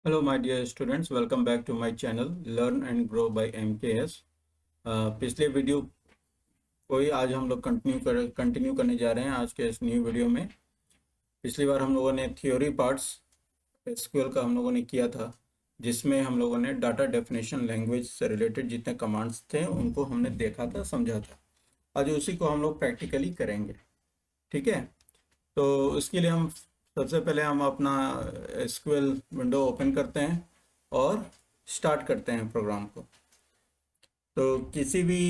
Hello, my dear students. Welcome back to my channel Learn and Grow by MKS. पिछले video को ही आज हम लोग कंटिन्यू करने जा रहे हैं आज के इस न्यू वीडियो में। पिछली बार हम लोगों ने थ्योरी पार्ट्स एसक्यूएल का हम लोगों ने किया था, जिसमें हम लोगों ने डाटा डेफिनेशन लैंग्वेज से रिलेटेड जितने कमांड्स थे उनको हमने देखा था, समझा था। आज उसी को हम लोग प्रैक्टिकली करेंगे। ठीक है, तो इसके लिए हम सबसे पहले हम अपना एसक्यूएल विंडो ओपन करते हैं और स्टार्ट करते हैं प्रोग्राम को। तो किसी भी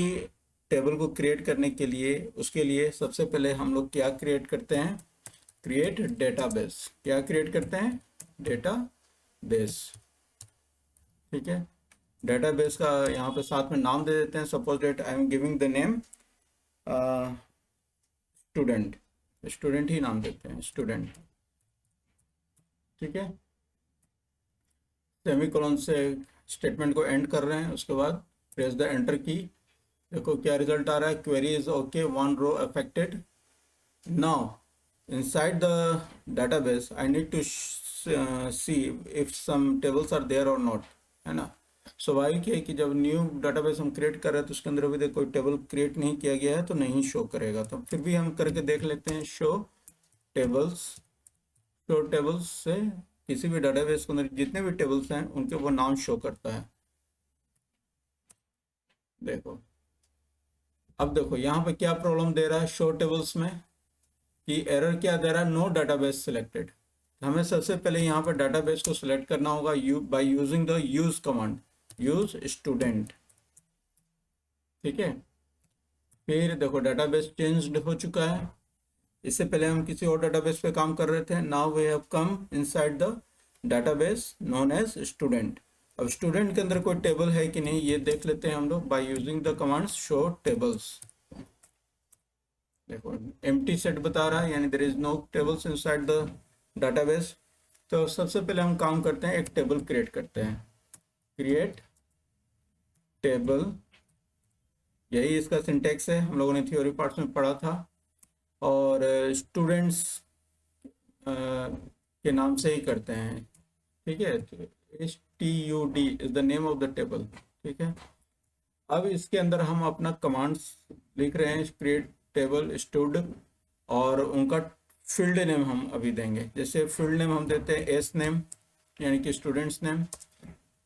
टेबल को क्रिएट करने के लिए उसके लिए सबसे पहले हम लोग क्या क्रिएट करते हैं? Create database. क्या क्रिएट करते हैं? डेटाबेस। ठीक है, डेटाबेस का यहाँ पे साथ में नाम दे देते हैं। Suppose that I am giving the name student. Student ही नाम देते हैं, स्टूडेंट। ठीक है, सेमीकोलन से स्टेटमेंट को एंड कर रहे हैं, उसके बाद प्रेस द एंटर की। देखो क्या रिजल्ट आ रहा है, query is okay, 1 row affected. Now inside the database I need to see if some tables are there or not, है ना। स्वाभाविक है कि जब न्यू डेटाबेस हम क्रिएट कर रहे हैं तो उसके अंदर अभी तक कोई टेबल क्रिएट नहीं किया गया है तो नहीं शो करेगा। तो फिर भी हम करके देख लेते हैं। Show tables. शो टेबल्स से किसी भी डेटाबेस के अंदर जितने भी टेबल्स हैं उनके वो नाम शो करता है। देखो, अब देखो यहाँ पे क्या प्रॉब्लम दे रहा है शो टेबल्स में, कि एरर क्या दे रहा है? No database selected. हमें सबसे पहले यहाँ पर डेटाबेस को सिलेक्ट करना होगा bye using the use command, use student. ठीक है, फिर देखो डेटाबेस चेंज्ड हो चुका है। इससे पहले हम किसी और डेटाबेस पे काम कर रहे थे। Now we have come inside the database known as student. अब स्टूडेंट के अंदर कोई टेबल है कि नहीं ये देख लेते हैं हम लोग by using the command show tables. देखो एम्प्टी सेट बता रहा है, यानी there is no tables inside the database. तो सबसे पहले हम काम करते हैं, एक टेबल क्रिएट करते हैं। क्रिएट टेबल, यही इसका सिंटेक्स है, हम लोगों ने थ्योरी पार्ट्स में पढ़ा था। और स्टूडेंट्स के नाम से ही करते हैं। ठीक है, STUD is the name of the table. ठीक है, अब इसके अंदर हम अपना कमांड्स लिख रहे हैं। क्रिएट टेबल स्टूड, और उनका फील्ड नेम हम अभी देंगे। जैसे फील्ड नेम हम देते हैं एस नेम, यानी कि स्टूडेंट्स नेम।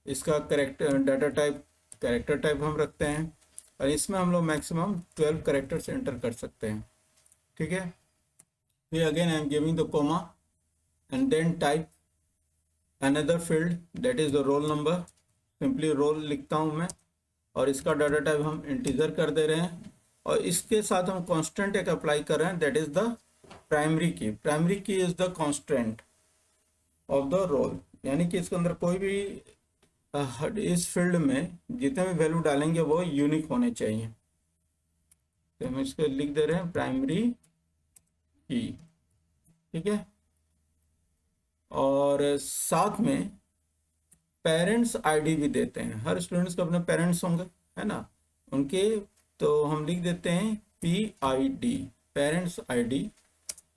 इसका character data type character type हम रखते हैं, और इसमें हम लोग मैक्सिमम 12 कैरेक्टर्स एंटर कर सकते हैं। ठीक है, फिर again I am giving the comma and then type another field that is the roll number. Simply roll लिखता हूँ मैं, और इसका डाटा टाइप हम इंटीजर कर दे रहे हैं। और इसके साथ हम कांस्टेंट एक अप्लाई कर रहे हैं, that is the primary key. Primary key is the constant of the roll, यानी कि इसके अंदर कोई भी इस फील्ड में जितने भी वैल्यू डालेंगे वो यूनिक होने चाहिए। तो हम इसको लिख दे रहे हैं प्राइमरी की। ठीक है, और साथ में पेरेंट्स आईडी भी देते हैं। हर स्टूडेंट्स के अपने पेरेंट्स होंगे, है ना, उनके। तो हम लिख देते हैं PID, पेरेंट्स आईडी,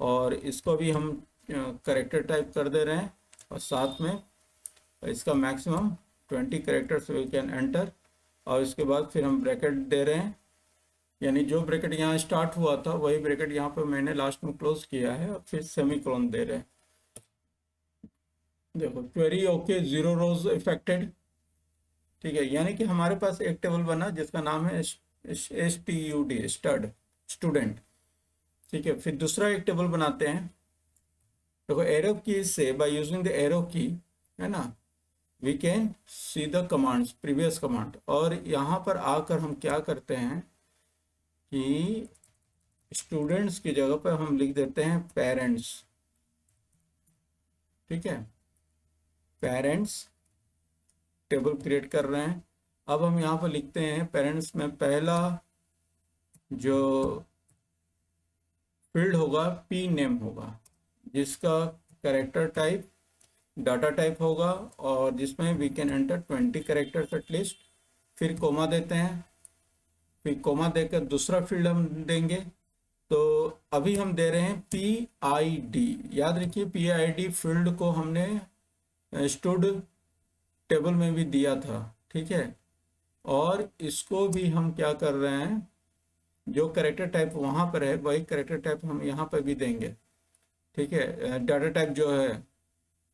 और इसको भी हम करेक्टर टाइप कर दे रहे हैं। और साथ में इसका maximum 20 characters we can enter. और इसके बाद फिर हम ब्रैकेट दे रहे हैं, यानी जो ब्रैकेट यहाँ स्टार्ट हुआ था वही ब्रैकेट यहाँ पर मैंने लास्ट में क्लोज किया है, और फिर सेमीकोलन दे रहे हैं। देखो क्वेरी ओके, 0 रोज इफेक्टेड। ठीक है, यानी कि हमारे पास एक टेबल बना जिसका नाम है STUD, स्टड, स्टूडेंट। ठीक है, फिर दूसरा एक टेबल बनाते हैं। देखो एरो की से, bye using the arrow key, है ना, we can see the commands, previous command. और यहाँ पर आकर हम क्या करते हैं कि स्टूडेंट्स की जगह पर हम लिख देते हैं पेरेंट्स। ठीक है, पेरेंट्स टेबल क्रिएट कर रहे हैं। अब हम यहाँ पर लिखते हैं पेरेंट्स में पहला जो फील्ड होगा P नेम होगा, जिसका कैरेक्टर टाइप डाटा टाइप होगा, और जिसमें we can enter 20 characters at least. फिर कोमा देते हैं, फिर कोमा देकर दूसरा फील्ड हम देंगे। तो अभी हम दे रहे हैं PID। याद रखिए PID फील्ड को हमने स्टूड टेबल में भी दिया था, ठीक है। और इसको भी हम क्या कर रहे हैं, जो करेक्टर टाइप वहाँ पर है वही करेक्टर टाइप हम यहाँ पर भी देंगे, ठीक है। डाटा टाइप जो है,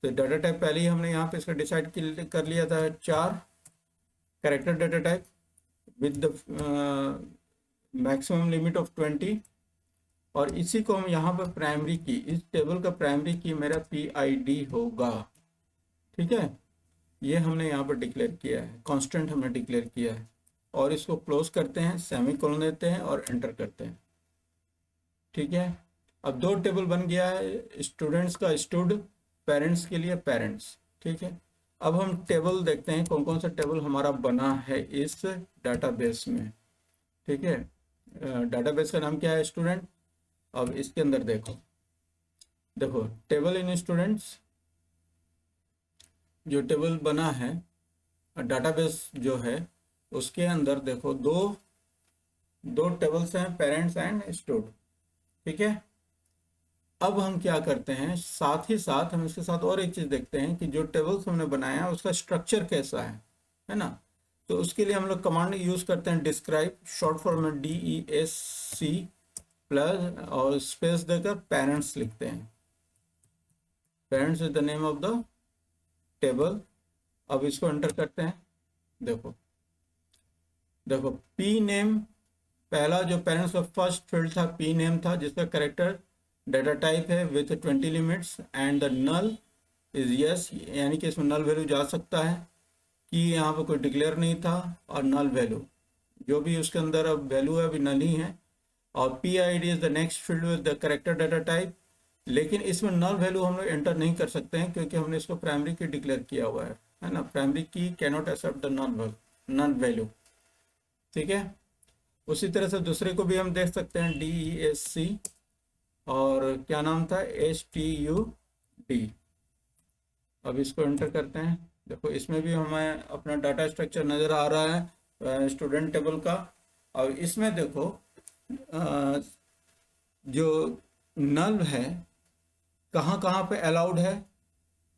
तो डाटा टाइप पहले ही हमने यहाँ पे इसका डिसाइड कर लिया था, 4 character data type with the maximum limit of 20। और इसी को हम यहाँ पर प्राइमरी की, इस टेबल का प्राइमरी की मेरा PID होगा, ठीक है। ये हमने यहाँ पर डिक्लेयर किया है, कांस्टेंट हमने डिक्लेयर किया है। और इसको क्लोज करते हैं, सेमीकोलन देते हैं और एंटर करते हैं, ठीक है। अब 2 टेबल बन गया है, स्टूडेंट्स का स्टूड, पेरेंट्स के लिए पेरेंट्स, ठीक है। अब हम टेबल देखते हैं कौन कौन सा टेबल हमारा बना है इस डाटाबेस में, ठीक है। डाटाबेस का नाम क्या है, स्टूडेंट। अब इसके अंदर देखो, देखो टेबल इन स्टूडेंट्स जो टेबल बना है, डाटाबेस जो है उसके अंदर देखो दो टेबल्स हैं, पेरेंट्स एंड स्टूड, ठीक है। अब हम क्या करते हैं, साथ ही साथ हम इसके साथ और एक चीज देखते हैं कि जो टेबल्स हमने बनाया है उसका स्ट्रक्चर कैसा है ना। तो उसके लिए हम लोग कमांड यूज करते हैं डिस्क्राइब, शॉर्ट फॉर्म में DESC प्लस और स्पेस देकर पेरेंट्स लिखते हैं। Parents is the name of the table. अब इसको एंटर करते हैं, देखो देखो पी नेम, पहला जो पेरेंट्स का फर्स्ट फील्ड था पी नेम था, जिसका करेक्टर डाटा टाइप है with 20 limits and the null is yes, यानी कि इसमें नल वैल्यू जा सकता है कि यहाँ पर कोई डिक्लेयर नहीं था। और नल वैल्यू जो भी उसके अंदर अब वैल्यू है अभी नल ही है। और PID is the next field with the character data type, लेकिन इसमें नल वैल्यू हम लोग एंटर नहीं कर सकते हैं क्योंकि हमने इसको प्राइमरी की डिक्लेयर किया हुआ है ना। Primary key can not accept the null value, ठीक है। उसी तरह से दूसरे को भी हम देख सकते हैं, DESC और क्या नाम था, STUD। अब इसको एंटर करते हैं, देखो इसमें भी हमें अपना डाटा स्ट्रक्चर नज़र आ रहा है स्टूडेंट टेबल का। और इसमें देखो जो नल है कहाँ कहाँ पे अलाउड है,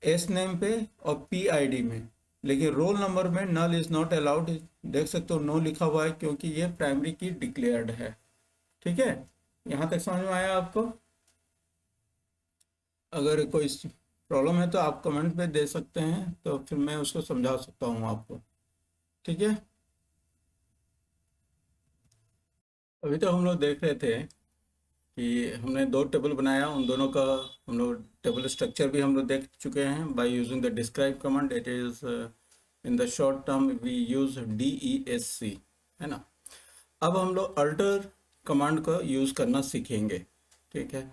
एस नेम पे और PID में, लेकिन रोल नंबर में नल इज नॉट अलाउड, देख सकते हो नो लिखा हुआ है क्योंकि ये प्राइमरी की डिक्लेयर्ड है, ठीक है। यहाँ तक समझ में आया आपको? अगर कोई प्रॉब्लम है तो आप कमेंट पे दे सकते हैं, तो फिर मैं उसको समझा सकता हूँ आपको, ठीक है। अभी तो हम लोग देख रहे थे कि हमने 2 टेबल बनाया, उन दोनों का हम लोग टेबल स्ट्रक्चर भी हम लोग देख चुके हैं by using the describe command. It is in the short term we use DESC, है ना। अब हम लोग अल्टर कमांड का यूज़ करना सीखेंगे, ठीक है।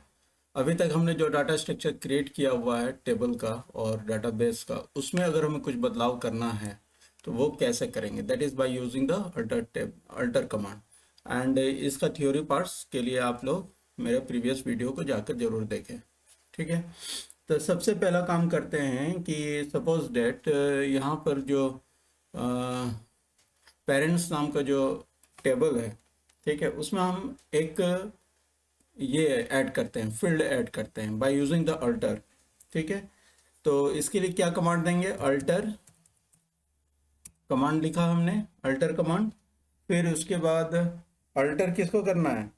अभी तक हमने जो डाटा स्ट्रक्चर क्रिएट किया हुआ है टेबल का और डाटाबेस का, उसमें अगर हमें कुछ बदलाव करना है तो वो कैसे करेंगे, that is by using the alter command. And इसका थ्योरी पार्ट्स के लिए आप लोग मेरे प्रीवियस वीडियो को जाकर जरूर देखें, ठीक है। तो सबसे पहला काम करते हैं कि सपोज डेट यहाँ पर जो पेरेंट्स नाम का जो टेबल है, ठीक है, उसमें हम एक ये ऐड करते हैं, फील्ड ऐड करते हैं बाय यूजिंग द अल्टर, ठीक है। तो इसके लिए क्या कमांड देंगे, अल्टर कमांड लिखा हमने, अल्टर कमांड। फिर उसके बाद अल्टर किसको करना है,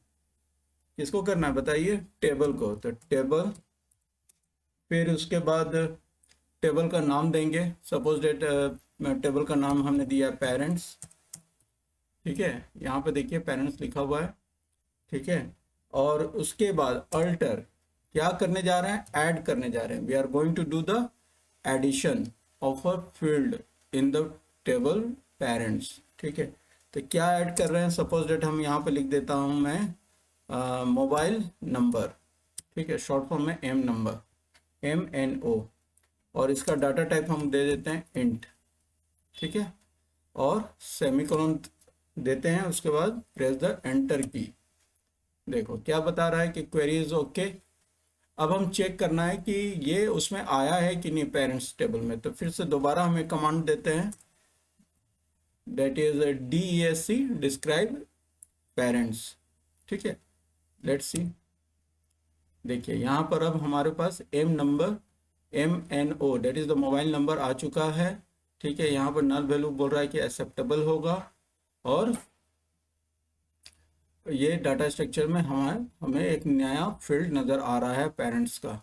किसको करना है बताइए, टेबल को, तो टेबल। फिर उसके बाद टेबल का नाम देंगे, सपोज डेट टेबल का नाम हमने दिया पेरेंट्स, ठीक है। यहाँ पे देखिए पेरेंट्स लिखा हुआ है, ठीक है। और उसके बाद अल्टर क्या करने जा रहे हैं, ऐड करने जा रहे हैं, we are going to do the addition of a field in the table parents, ठीक है। तो क्या ऐड कर रहे हैं, सपोज डेट हम यहाँ पे लिख देता हूँ मैं मोबाइल नंबर, ठीक है, शॉर्ट फॉर्म में M नंबर, MNO। और इसका डाटा टाइप हम दे देते हैं इंट, ठीक है। और सेमीकोलन देते हैं, उसके बाद प्रेस द एंटर की। देखो क्या बता रहा है कि क्वेरी इज ओके। अब हम चेक करना है कि ये उसमें आया है कि नहीं पेरेंट्स टेबल में, तो फिर से दोबारा हम एक कमांड देते हैं, that is DESC describe parents, ठीक है। लेट्स सी, देखिए यहाँ पर अब हमारे पास M number MNO that is the mobile number आ चुका है, ठीक है, यहाँ पर नल वैल्यू बोल रहा है कि एक्सेप्टेबल होगा, और ये डाटा स्ट्रक्चर में हमें एक नया फील्ड नज़र आ रहा है पेरेंट्स का।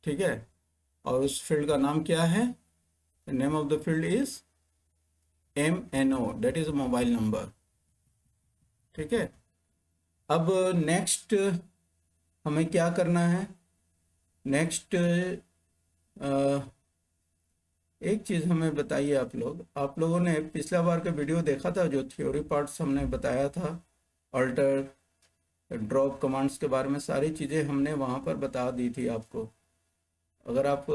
ठीक है, और उस फील्ड का नाम क्या है? Name of the field is MNO, that is mobile number. ठीक है, अब नेक्स्ट हमें क्या करना है? नेक्स्ट एक चीज़ हमें बताइए, आप लोगों ने पिछला बार का वीडियो देखा था, जो थ्योरी पार्ट्स हमने बताया था, अल्टर ड्रॉप कमांड्स के बारे में सारी चीज़ें हमने वहाँ पर बता दी थी आपको। अगर आप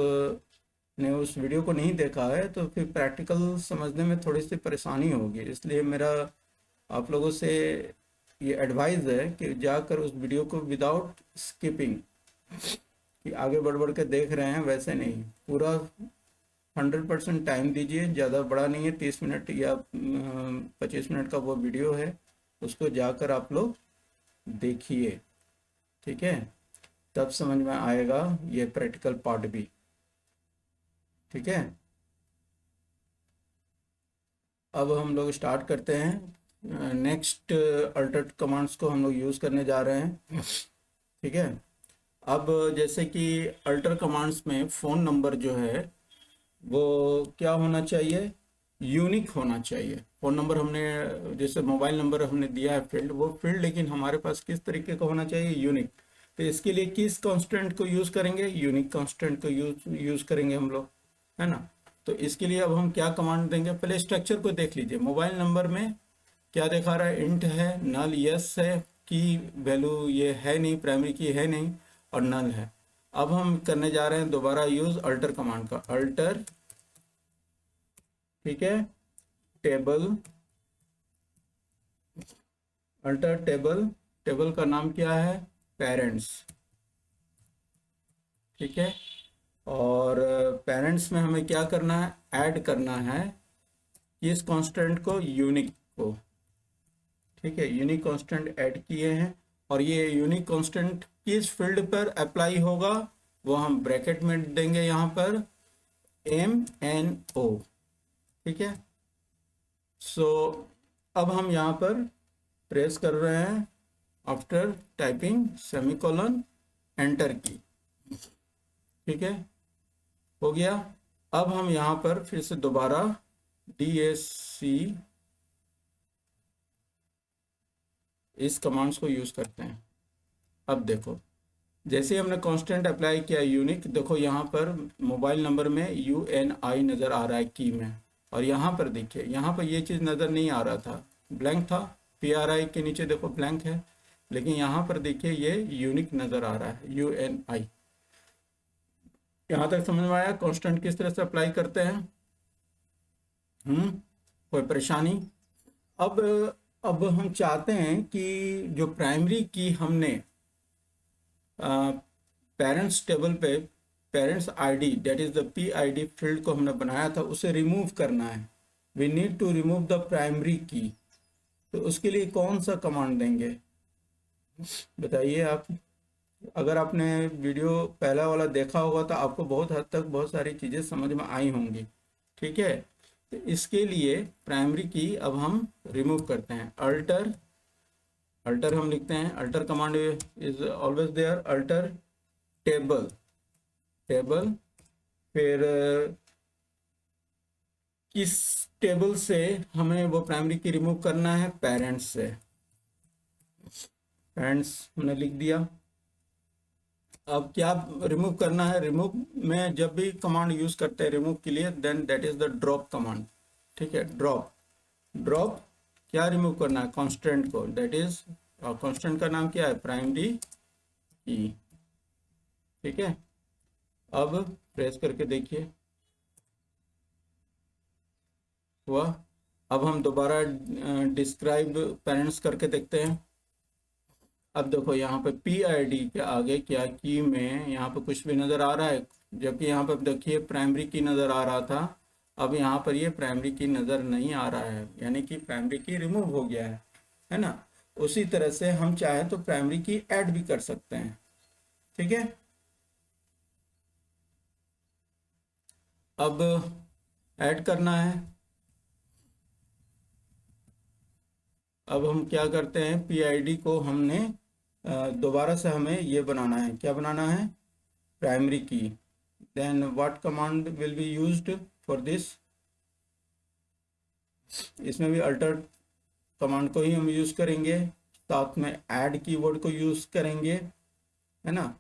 ने उस वीडियो को नहीं देखा है तो फिर प्रैक्टिकल समझने में थोड़ी सी परेशानी होगी, इसलिए मेरा आप लोगों से ये एडवाइस है कि जाकर उस वीडियो को विदाउट स्किपिंग, कि आगे बढ़ बढ़ के देख रहे हैं वैसे नहीं, पूरा 100% टाइम दीजिए। ज़्यादा बड़ा नहीं है, 30 मिनट या 25 मिनट का वो वीडियो है, उसको जाकर आप लोग देखिए। ठीक है, तब समझ में आएगा ये प्रैक्टिकल पार्ट भी। ठीक है, अब हम लोग स्टार्ट करते हैं। नेक्स्ट अल्टर कमांड्स को हम लोग यूज़ करने जा रहे हैं। ठीक है, अब जैसे कि अल्टर कमांड्स में फ़ोन नंबर जो है वो क्या होना चाहिए? यूनिक होना चाहिए। फ़ोन नंबर हमने, जैसे मोबाइल नंबर हमने दिया है फील्ड, वो फील्ड लेकिन हमारे पास किस तरीके का होना चाहिए? यूनिक। तो इसके लिए किस कांस्टेंट को यूज़ करेंगे? यूनिक कांस्टेंट को यूज़ करेंगे हम लोग, है ना। तो इसके लिए अब हम क्या कमांड देंगे? पहले स्ट्रक्चर को देख लीजिए। मोबाइल नंबर में क्या दिखा रहा है? इंट है, नल यस है, की वैल्यू ये है नहीं, प्राइमरी की है नहीं, और नल है। अब हम करने जा रहे हैं दोबारा यूज़ अल्टर कमांड का। अल्टर, ठीक है, टेबल, अल्टर टेबल, टेबल का नाम क्या है? पेरेंट्स। ठीक है, और पेरेंट्स में हमें क्या करना है? ऐड करना है इस कांस्टेंट को, यूनिक को। ठीक है, यूनिक कांस्टेंट ऐड किए हैं, और ये यूनिक कांस्टेंट किस फील्ड पर अप्लाई होगा वो हम ब्रैकेट में देंगे यहाँ पर, MNO। ठीक है, सो अब हम यहाँ पर प्रेस कर रहे हैं आफ्टर टाइपिंग सेमीकोलन एंटर की। ठीक है, हो गया। अब हम यहाँ पर फिर से दोबारा DSC इस कमांड्स को यूज़ करते हैं। अब देखो, जैसे हमने कांस्टेंट अप्लाई किया यूनिक, देखो यहाँ पर मोबाइल नंबर में UNI नज़र आ रहा है की में, और यहाँ पर देखिए, यहाँ पर ये चीज़ नज़र नहीं आ रहा था, ब्लैंक था। PRI के नीचे देखो ब्लैंक है, लेकिन यहाँ पर देखिए ये यूनिक नज़र आ रहा है, UNI। यहाँ तक समझ में आया कांस्टेंट किस तरह से अप्लाई करते हैं? कोई परेशानी? अब हम चाहते हैं कि जो प्राइमरी की हमने पेरेंट्स टेबल पे parents ID, that is the PID field को हमने बनाया था, उसे रिमूव करना है। We need to remove the primary key. तो उसके लिए कौन सा कमांड देंगे बताइए आप। अगर आपने वीडियो पहला वाला देखा होगा तो आपको बहुत हद तक बहुत सारी चीज़ें समझ में आई होंगी। ठीक है, तो इसके लिए प्राइमरी की अब हम रिमूव करते हैं। अल्टर, अल्टर हम लिखते हैं, alter command is always there. Alter table, table, फिर किस टेबल से हमें वो प्राइमरी की रिमूव करना है? पेरेंट्स से। पेरेंट्स हमने लिख दिया। अब क्या रिमूव करना है? रिमूव में जब भी कमांड यूज करते हैं रिमूव के लिए, then that is the drop command. ठीक है, ड्रॉप, ड्रॉप क्या रिमूव करना है? कांस्टेंट को, दैट इज कांस्टेंट का नाम क्या है? Primary key. ठीक है, अब प्रेस करके देखिए हुआ। अब हम दोबारा डिस्क्राइब पेरेंट्स करके देखते हैं। अब देखो यहाँ पे PID के आगे क्या की में यहाँ पे कुछ भी नज़र आ रहा है, जबकि यहाँ पर देखिए प्राइमरी की नज़र आ रहा था, अब यहाँ पर ये प्राइमरी की नज़र नहीं आ रहा है, यानी कि प्राइमरी की रिमूव हो गया है ना। उसी तरह से हम चाहे तो प्राइमरी की ऐड भी कर सकते हैं। ठीक है, अब ऐड करना है। अब हम क्या करते हैं, PID को हमने दोबारा से हमें ये बनाना है, क्या बनाना है, primary key. Then what command will be used for this, इसमें भी अल्टर कमांड को ही हम यूज करेंगे, साथ में ऐड कीवर्ड को यूज करेंगे, है ना।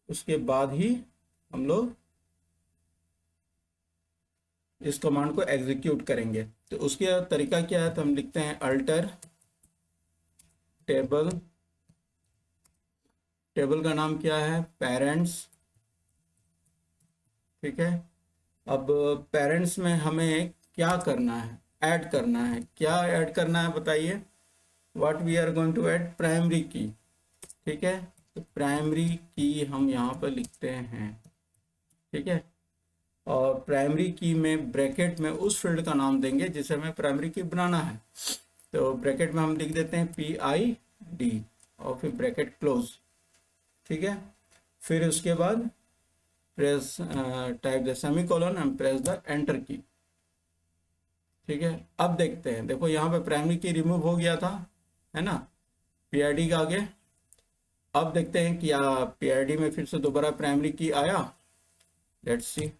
उसके बाद ही हम लोग इस कमांड को एग्जीक्यूट करेंगे। तो उसका तरीका क्या है, तो हम लिखते हैं अल्टर टेबल, टेबल का नाम क्या है, पेरेंट्स, ठीक है। अब पेरेंट्स में हमें क्या करना है, ऐड करना है, क्या ऐड करना है बताइए, what we are going to add, primary key, ठीक है। तो प्राइमरी की हम यहाँ पर लिखते हैं, ठीक है। और प्राइमरी की में ब्रैकेट में उस फील्ड का नाम देंगे जिसे हमें प्राइमरी की बनाना है। तो ब्रैकेट में हम लिख देते हैं PID और फिर ब्रैकेट क्लोज, ठीक है। फिर उसके बाद press type the semicolon and press the enter की, ठीक है। अब देखते हैं, देखो यहाँ पे प्राइमरी की रिमूव हो गया था, है ना, PID का आगे। अब देखते हैं क्या PID में फिर से दोबारा प्राइमरी की आया, लेट्स सी।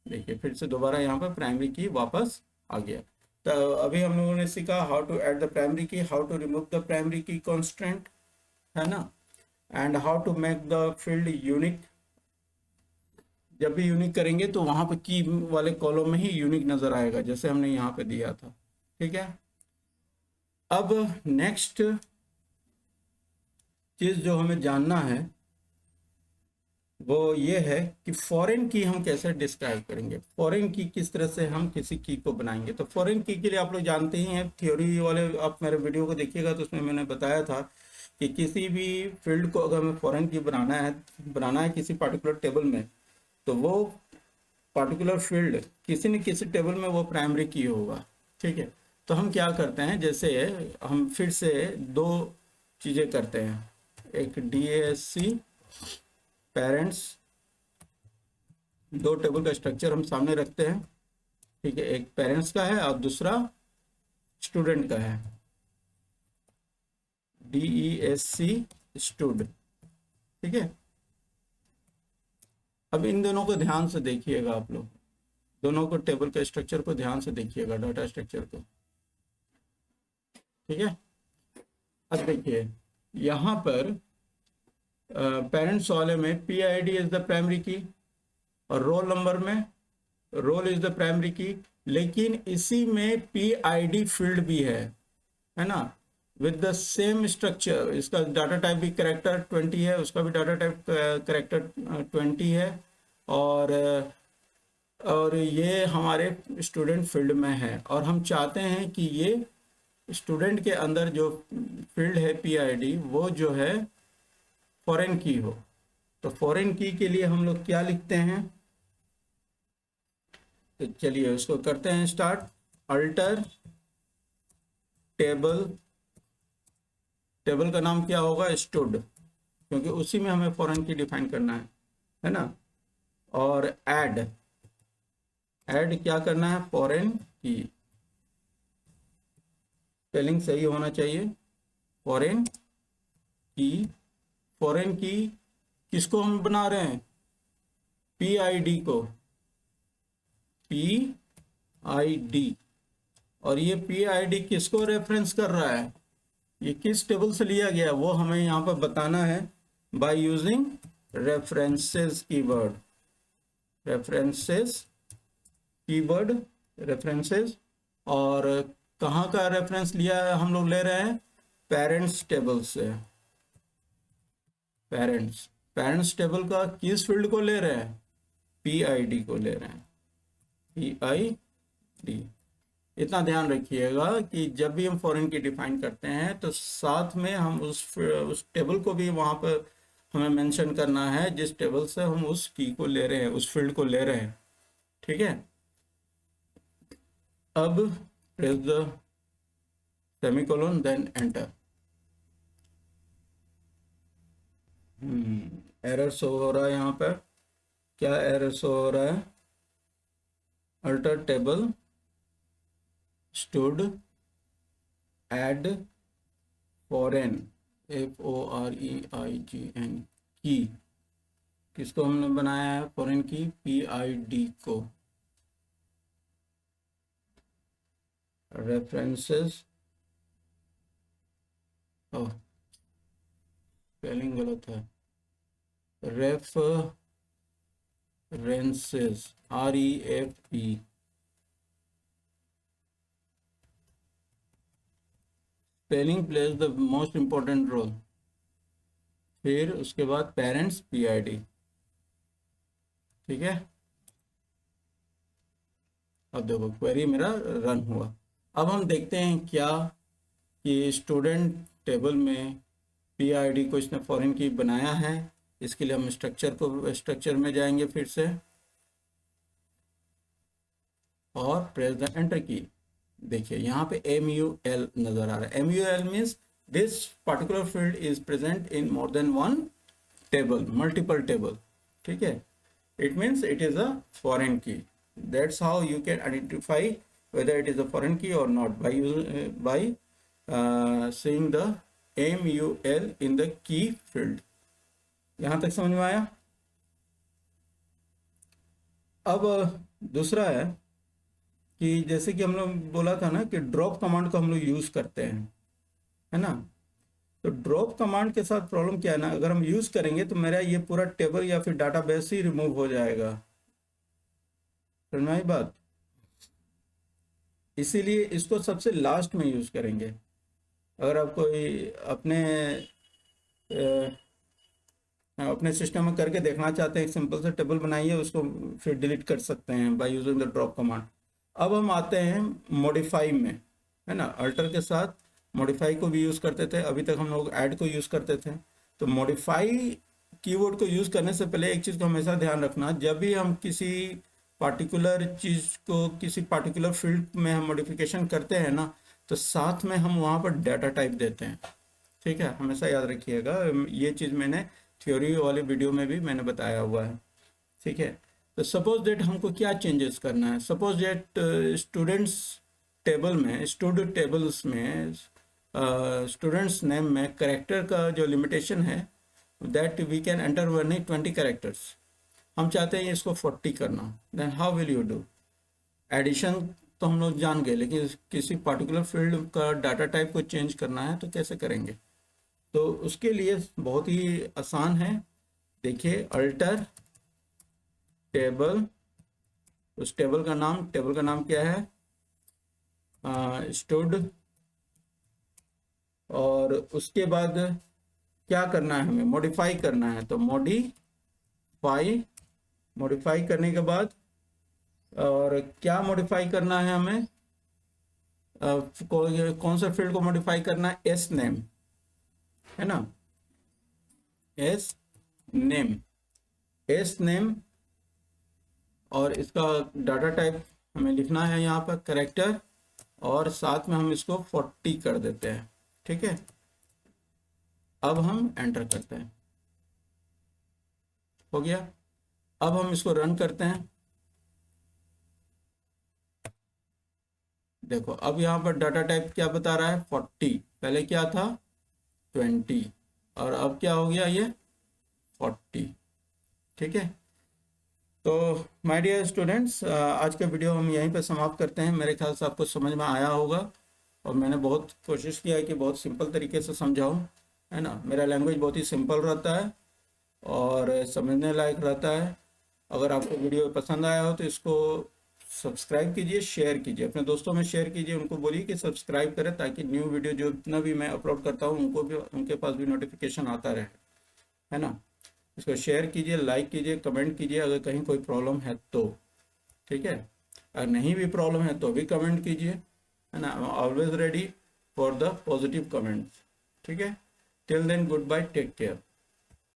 देखिए फिर से दोबारा यहाँ पर प्राइमरी की वापस आ गया। तो अभी हम लोगों ने सीखा how to add the primary key, how to remove the primary key constant, है ना, and how to make the field unique. जब भी यूनिक करेंगे तो वहां पर की वाले कॉलम में ही यूनिक नजर आएगा, जैसे हमने यहाँ पे दिया था, ठीक है। अब नेक्स्ट चीज जो हमें जानना है वो ये है कि फॉरेन की हम कैसे डिस्क्राइब करेंगे, फॉरेन की किस तरह से हम किसी की को बनाएंगे। तो फॉरेन की के लिए आप लोग जानते ही हैं, थ्योरी वाले आप मेरे वीडियो को देखिएगा तो उसमें मैंने बताया था कि किसी भी फील्ड को अगर हमें फॉरेन की बनाना है किसी पर्टिकुलर टेबल में, तो वो पर्टिकुलर फील्ड किसी न किसी टेबल में वो प्राइमरी की होगा, ठीक है। तो हम क्या करते हैं, जैसे हम फिर से दो चीज़ें करते हैं, एक DASC पेरेंट्स, दो टेबल का स्ट्रक्चर हम सामने रखते हैं, ठीक है। एक पेरेंट्स का है और दूसरा स्टूडेंट का है, DESC स्टूड, ठीक है। अब इन दोनों को ध्यान से देखिएगा आप लोग, दोनों को टेबल के स्ट्रक्चर को ध्यान से देखिएगा, डाटा स्ट्रक्चर को, ठीक है। अब देखिए यहाँ पर पेरेंट्स वाले में PID इज द प्राइमरी की और रोल नंबर में रोल इज द प्राइमरी की, लेकिन इसी में PID फील्ड भी है ना, विद द सेम स्ट्रक्चर। इसका डाटा टाइप भी करेक्टर 20 है, उसका भी डाटा टाइप करेक्टर 20 है, और ये हमारे स्टूडेंट फील्ड में है, और हम चाहते हैं कि ये स्टूडेंट के अंदर जो फील्ड है PID वो जो है फॉरेन की हो। तो फॉरेन की के लिए हम लोग क्या लिखते हैं, तो चलिए उसको करते हैं स्टार्ट, अल्टर टेबल, टेबल का नाम क्या होगा, स्टूड, क्योंकि उसी में हमें फॉरेन की डिफाइन करना है ना। और ऐड, ऐड क्या करना है, फॉरेन की, स्पेलिंग सही होना चाहिए, फॉरेन की। फॉरेन की किसको हम बना रहे हैं, PID को, PID, और ये PID किसको रेफरेंस कर रहा है, ये किस टेबल से लिया गया वो हमें यहाँ पर बताना है, by using references keyword, references keyword, references. और कहाँ का रेफरेंस लिया है, हम लोग ले रहे हैं पेरेंट्स टेबल से, पेरेंट्स, पेरेंट्स टेबल का किस फील्ड को ले रहे हैं, PID को ले रहे हैं, PID। इतना ध्यान रखिएगा कि जब भी हम फॉरेन की डिफाइन करते हैं तो साथ में हम उस टेबल को भी वहां पर हमें मेंशन करना है जिस टेबल से हम उस की को ले रहे हैं, उस फील्ड को ले रहे हैं, ठीक है। अब press the semicolon then enter. Error show हो रहा है यहाँ पर, क्या एरर शो हो रहा है, alter table stood add foreign FOREIGN की, किसको हमने बनाया है फॉरेन की, PID को, रेफरेंसेस, स्पेलिंग गलत है, references REFE, spelling plays the most important role. फिर उसके बाद पेरेंट्स PID, ठीक है। अब देखो क्वेरी मेरा रन हुआ। अब हम देखते हैं क्या कि स्टूडेंट टेबल में PID को इसने फॉरेन की बनाया है। इसके लिए हम स्ट्रक्चर में जाएंगे फिर से और प्रेस द एंटर की। देखिए यहाँ पे MUL नजर आ रहा है। MUL means this particular field is present in more than one table, multiple table, ठीक है। It means it is a foreign key. That's how you can identify whether it is a foreign key or not by seeing the MUL in the key field. यहाँ तक समझ में आया। अब दूसरा है कि जैसे कि हम लोग बोला था ना कि ड्रॉप कमांड को हम लोग यूज करते हैं, है ना। तो ड्रॉप कमांड के साथ प्रॉब्लम क्या है ना, अगर हम यूज करेंगे तो मेरा ये पूरा टेबल या फिर डाटाबेस ही रिमूव हो जाएगा, समझ में आई बात। इसीलिए इसको सबसे लास्ट में यूज करेंगे। अगर आप कोई अपने सिस्टम में करके देखना चाहते हैं, एक सिंपल सा टेबल बनाइए, उसको फिर डिलीट कर सकते हैं by using the drop command. अब हम आते हैं मॉडिफाई में, है ना। अल्टर के साथ मॉडिफाई को भी यूज़ करते थे, अभी तक हम लोग ऐड को यूज़ करते थे। तो मॉडिफाई कीवर्ड को यूज़ करने से पहले एक चीज़ को हमेशा ध्यान रखना, जब भी हम किसी पार्टिकुलर चीज़ को किसी पार्टिकुलर फील्ड में हम मॉडिफिकेशन करते हैं ना, तो साथ में हम वहाँ पर डाटा टाइप देते हैं, ठीक है। हमेशा याद रखिएगा, ये चीज़ मैंने थ्योरी वाले वीडियो में भी मैंने बताया हुआ है, ठीक है। तो सपोज डेट हमको क्या चेंजेस करना है। सपोज डेट स्टूडेंट्स टेबल में, स्टूडेंट टेबल्स में स्टूडेंट्स नेम में करेक्टर का जो लिमिटेशन है that we can enter only 20 characters. हम चाहते हैं इसको 40 करना, then how will you do. Addition तो हम लोग जान गए, लेकिन किसी पार्टिकुलर फील्ड का डाटा टाइप को चेंज करना है तो कैसे करेंगे। तो उसके लिए बहुत ही आसान है। देखिए अल्टर टेबल, उस टेबल का नाम क्या है, स्टूड, और उसके बाद क्या करना है, हमें मॉडिफाई करना है। तो मॉडिफाई करने के बाद और क्या मॉडिफाई करना है हमें, कौन सा फील्ड को मॉडिफाई करना है, एस नेम, है ना, एस नेम, और इसका डाटा टाइप हमें लिखना है यहाँ पर कैरेक्टर, और साथ में हम इसको 40 कर देते हैं, ठीक है। अब हम एंटर करते हैं, हो गया। अब हम इसको रन करते हैं। देखो अब यहाँ पर डाटा टाइप क्या बता रहा है, 40, पहले क्या था 20, और अब क्या हो गया ये 40, ठीक है। तो माय डियर स्टूडेंट्स, आज का वीडियो हम यहीं पर समाप्त करते हैं। मेरे ख्याल से आपको समझ में आया होगा, और मैंने बहुत कोशिश किया है कि बहुत सिंपल तरीके से समझाऊं, है ना। मेरा लैंग्वेज बहुत ही सिंपल रहता है और समझने लायक रहता है। अगर आपको वीडियो पसंद आया हो तो इसको सब्सक्राइब कीजिए, शेयर कीजिए, अपने दोस्तों में शेयर कीजिए, उनको बोलिए कि सब्सक्राइब करें, ताकि न्यू वीडियो जो इतना भी मैं अपलोड करता हूँ उनके पास भी नोटिफिकेशन आता रहे, है ना। इसको शेयर कीजिए, लाइक कीजिए, कमेंट कीजिए अगर कहीं कोई प्रॉब्लम है तो, ठीक है। अगर नहीं भी प्रॉब्लम है तो भी कमेंट कीजिए, है ना। Always ready for the positive comments, ठीक है। Till then goodbye, take care.